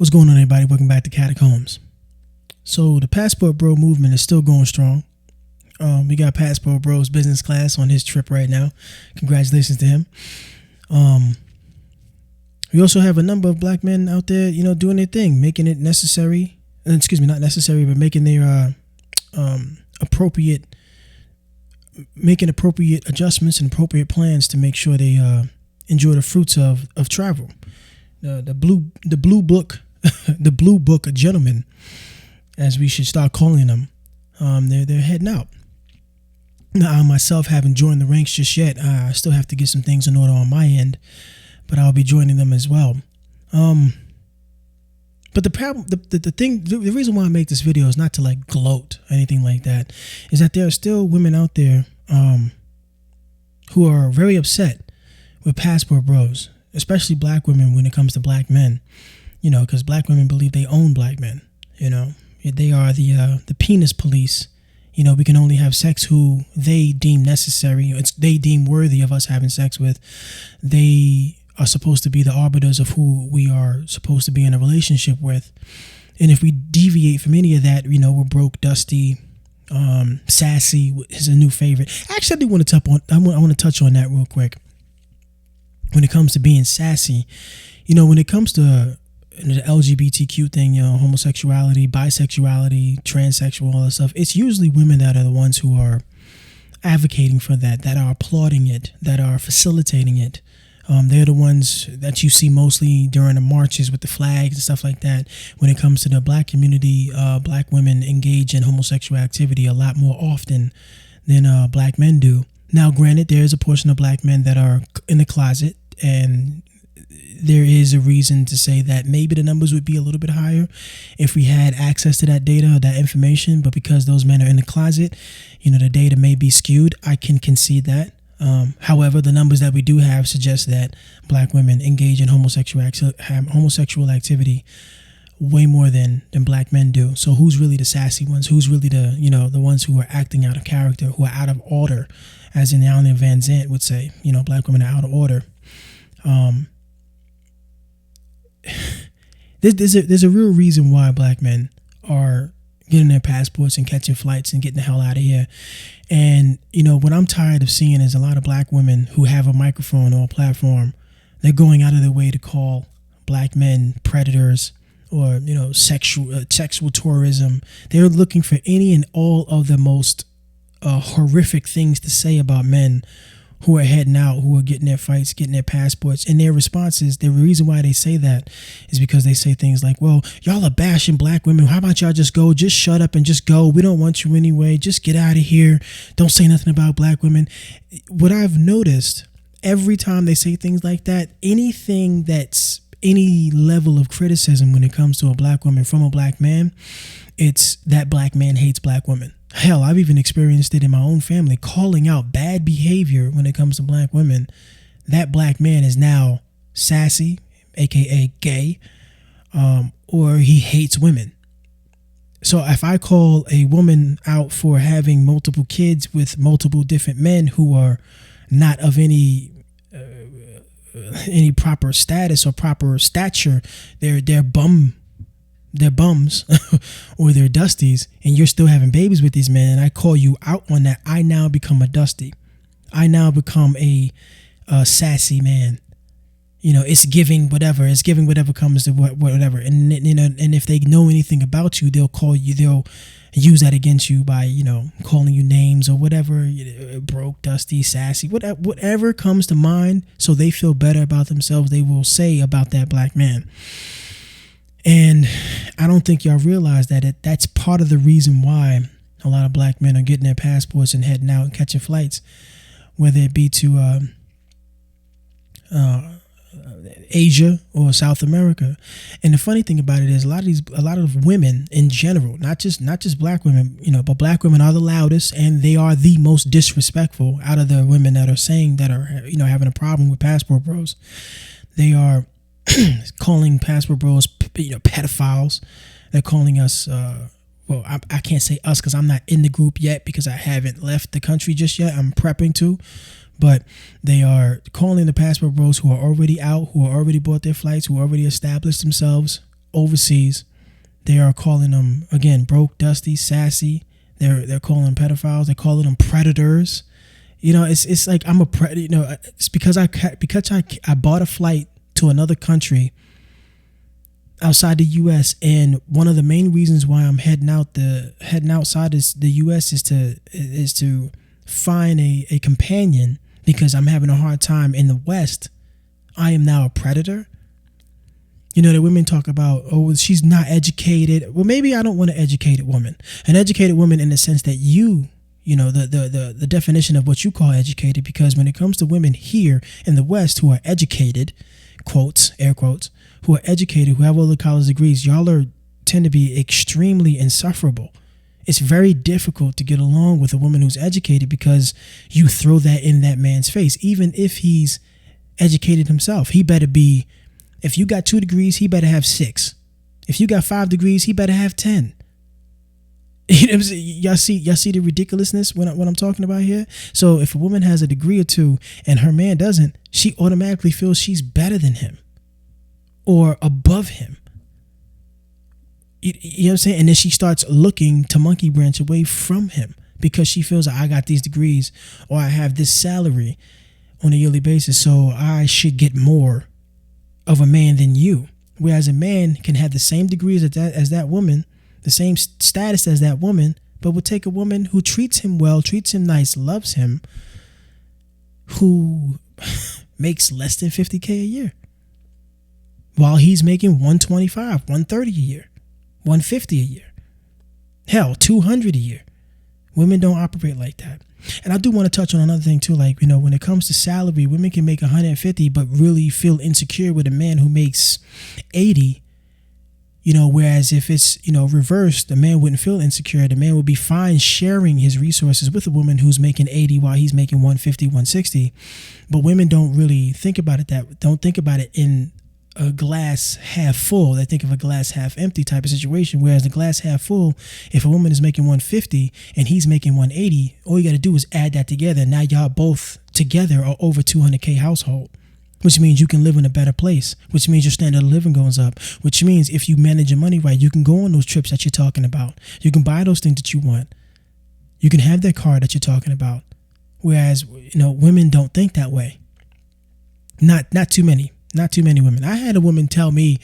What's going on, everybody? Welcome back to Catacombs. So the Passport Bro movement is still going strong. We got Passport Bro's business class on his trip right now. Congratulations to him. We also have a number of black men out there, doing their thing, making it necessary. Not necessary, but making their appropriate adjustments and appropriate plans to make sure they enjoy the fruits of travel. The blue book, the blue book of gentlemen, as we should start calling them. They're heading out. Now, I myself haven't joined the ranks just yet. I still have to get some things in order on my end, but I'll be joining them as well. But the problem, the reason why I make this video is not to like gloat or anything like that, is that there are still women out there who are very upset with Passport Bros, especially black women when it comes to black men, because black women believe they own black men. They are the penis police. We can only have sex who they deem necessary. They deem worthy of us having sex with. They are supposed to be the arbiters of who we are supposed to be in a relationship with. And if we deviate from any of that, we're broke, dusty, sassy is a new favorite. Actually, I want to touch on that real quick. When it comes to being sassy, when it comes to the LGBTQ thing, homosexuality, bisexuality, transsexual, all that stuff, it's usually women that are the ones who are advocating for that are applauding it, that are facilitating it. They're the ones that you see mostly during the marches with the flags and stuff like that. When it comes to the black community, black women engage in homosexual activity a lot more often than black men do. Now, granted, there is a portion of black men that are in the closet, and there is a reason to say that maybe the numbers would be a little bit higher if we had access to that data or that information. But because those men are in the closet, the data may be skewed. I can concede that. However, the numbers that we do have suggest that black women engage in homosexual activity way more than black men do. So who's really the sassy ones? Who's really the ones who are acting out of character, who are out of order, as in Alan Van Zandt would say, black women are out of order. There's a real reason why black men are getting their passports and catching flights and getting the hell out of here. And, what I'm tired of seeing is a lot of black women who have a microphone or a platform. They're going out of their way to call black men predators or, sexual tourism. They're looking for any and all of the most horrific things to say about men who are heading out, who are getting their fights, getting their passports. And their responses, the reason why they say that is because they say things like, well, y'all are bashing black women. How about y'all just go? Just shut up and just go. We don't want you anyway. Just get out of here. Don't say nothing about black women. What I've noticed, every time they say things like that, anything that's any level of criticism when it comes to a black woman from a black man, it's that black man hates black women. Hell, I've even experienced it in my own family, calling out bad behavior when it comes to black women. That black man is now sassy, aka gay, or he hates women. So if I call a woman out for having multiple kids with multiple different men who are not of any proper status or proper stature, they're bums or they're dusties, and you're still having babies with these men, and I call you out on that, I now become a dusty. I now become a sassy man. It's giving whatever. It's giving whatever comes to whatever. And and if they know anything about you, they'll use that against you by calling you names or whatever, broke, dusty, sassy, whatever comes to mind, so they feel better about themselves. They will say about that black man. And I don't think y'all realize that that's part of the reason why a lot of black men are getting their passports and heading out and catching flights, whether it be to Asia or South America. And the funny thing about it is a lot of women in general, not just black women, but black women are the loudest, and they are the most disrespectful out of the women that are having a problem with Passport Bros. They are calling Passport Bros pedophiles. They're calling us I can't say us because I'm not in the group yet, because I haven't left the country just yet. I'm prepping to. But they are calling the Passport Bros who are already out, who are already bought their flights, who already established themselves, overseas, they are calling them, again, broke, dusty, sassy. They're calling them pedophiles. They're calling them predators. It's like I'm a predator. It's because I bought a flight to another country outside the U.S. and one of the main reasons why I'm heading outside the U.S. is to find a companion, because I'm having a hard time in the West. I am now a predator. The women talk about, oh, she's not educated. Well, maybe I don't want an educated woman. An educated woman in the sense that the definition of what you call educated, because when it comes to women here in the West who are educated, quotes, air quotes, who are educated, who have all the college degrees, y'all tend to be extremely insufferable. It's very difficult to get along with a woman who's educated because you throw that in that man's face. Even if he's educated himself, he better be, if you got 2 degrees, he better have 6. If you got 5 degrees, he better have 10. You know what I'm saying? Y'all see the ridiculousness what I'm talking about here? So if a woman has a degree or 2 and her man doesn't, she automatically feels she's better than him or above him. You know what I'm saying? And then she starts looking to monkey branch away from him because she feels like, I got these degrees or I have this salary on a yearly basis, so I should get more of a man than you. Whereas a man can have the same degrees as that woman, the same status as that woman, but would take a woman who treats him well, treats him nice, loves him, who makes less than $50K a year, while he's making 125, 130 a year, 150 a year, hell, 200 a year. Women don't operate like that. And I do want to touch on another thing too, like, when it comes to salary, women can make 150 but really feel insecure with a man who makes 80. Whereas if it's, reversed, the man wouldn't feel insecure. The man would be fine sharing his resources with a woman who's making 80 while he's making 150, 160. But women don't really think about it don't think about it in a glass half full. They think of a glass half empty type of situation. Whereas the glass half full, if a woman is making 150 and he's making 180, all you got to do is add that together. Now y'all both together are over 200K household, which means you can live in a better place, which means your standard of living goes up, which means if you manage your money right, you can go on those trips that you're talking about. You can buy those things that you want. You can have that car that you're talking about. Whereas, women don't think that way. Not too many women. I had a woman tell me,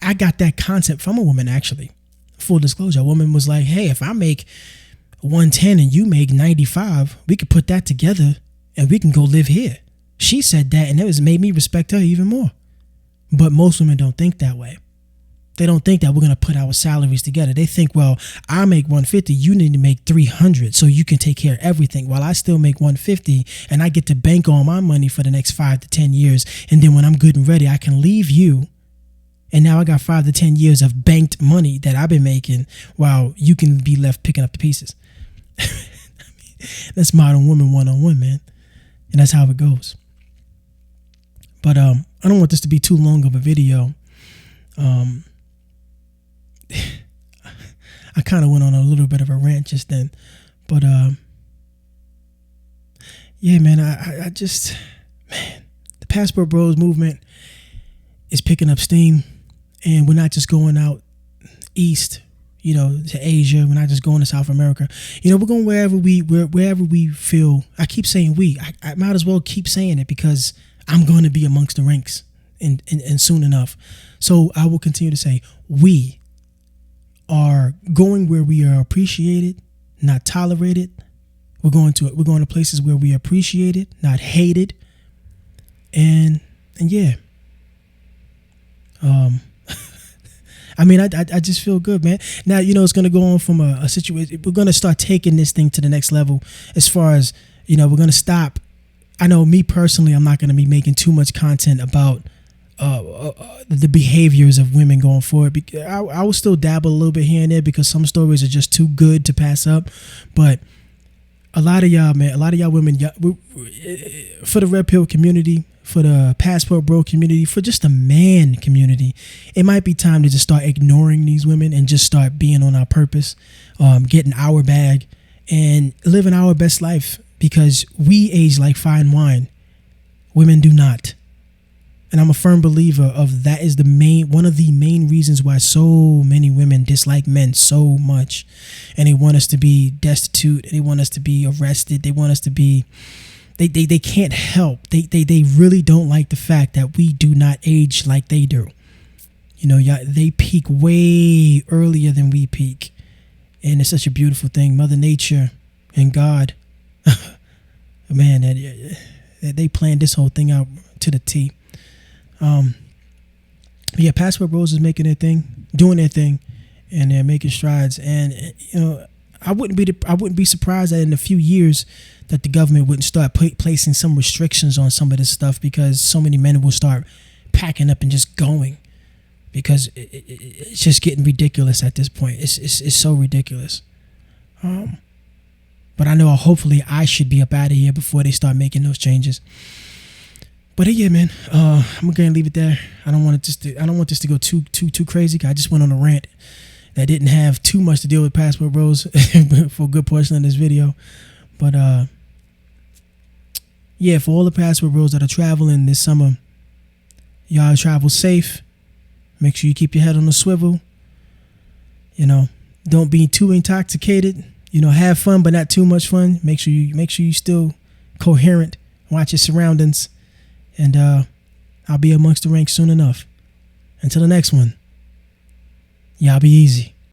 I got that concept from a woman, actually. Full disclosure, a woman was like, hey, if I make 110 and you make 95, we could put that together and we can go live here. She said that, and it made me respect her even more. But most women don't think that way. They don't think that we're going to put our salaries together. They think, well, I make 150, you need to make 300 so you can take care of everything, while I still make 150 and I get to bank all my money for the next 5 to 10 years. And then when I'm good and ready, I can leave you. And now I got 5 to 10 years of banked money that I've been making while you can be left picking up the pieces. That's modern woman one-on-one, man. And that's how it goes. But I don't want this to be too long of a video. I kind of went on a little bit of a rant just then, but yeah, man, I just, man, the Passport Bros movement is picking up steam, and we're not just going out east, to Asia. We're not just going to South America. We're going wherever we feel. I keep saying we. I might as well keep saying it because I'm going to be amongst the ranks and soon enough. So I will continue to say we are going where we are appreciated, not tolerated. We're going to places where we are appreciated, not hated. And yeah. I mean, I just feel good, man. Now, it's going to go on from a situation. We're going to start taking this thing to the next level as far as, we're going to stop. I know me personally, I'm not going to be making too much content about the behaviors of women going forward. I will still dabble a little bit here and there because some stories are just too good to pass up. But a lot of y'all women, for the Red Pill community, for the Passport Bro community, for just the man community, it might be time to just start ignoring these women and just start being on our purpose, getting our bag and living our best life, because we age like fine wine. Women do not. And I'm a firm believer of that is one of the main reasons why so many women dislike men so much. And they want us to be destitute. They want us to be arrested. They want us to be, they can't help. They really don't like the fact that we do not age like they do. You know, they peak way earlier than we peak. And it's such a beautiful thing. Mother Nature and God, man, they planned this whole thing out to the T. Yeah, Passport Bros is making their thing, doing their thing, and they're making strides. And you know, I wouldn't be surprised that in a few years that the government wouldn't start placing some restrictions on some of this stuff, because so many men will start packing up and just going, because it's just getting ridiculous at this point. It's so ridiculous. But I know hopefully I should be up out of here before they start making those changes. But yeah, man, I'm gonna leave it there. I don't want this to go too crazy. I just went on a rant that didn't have too much to deal with Passport Bros for a good portion of this video. But yeah, for all the Passport Bros that are traveling this summer, y'all travel safe. Make sure you keep your head on the swivel. You know, don't be too intoxicated. You know, have fun, but not too much fun. Make sure you still coherent. Watch your surroundings. And I'll be amongst the ranks soon enough. Until the next one, y'all be easy.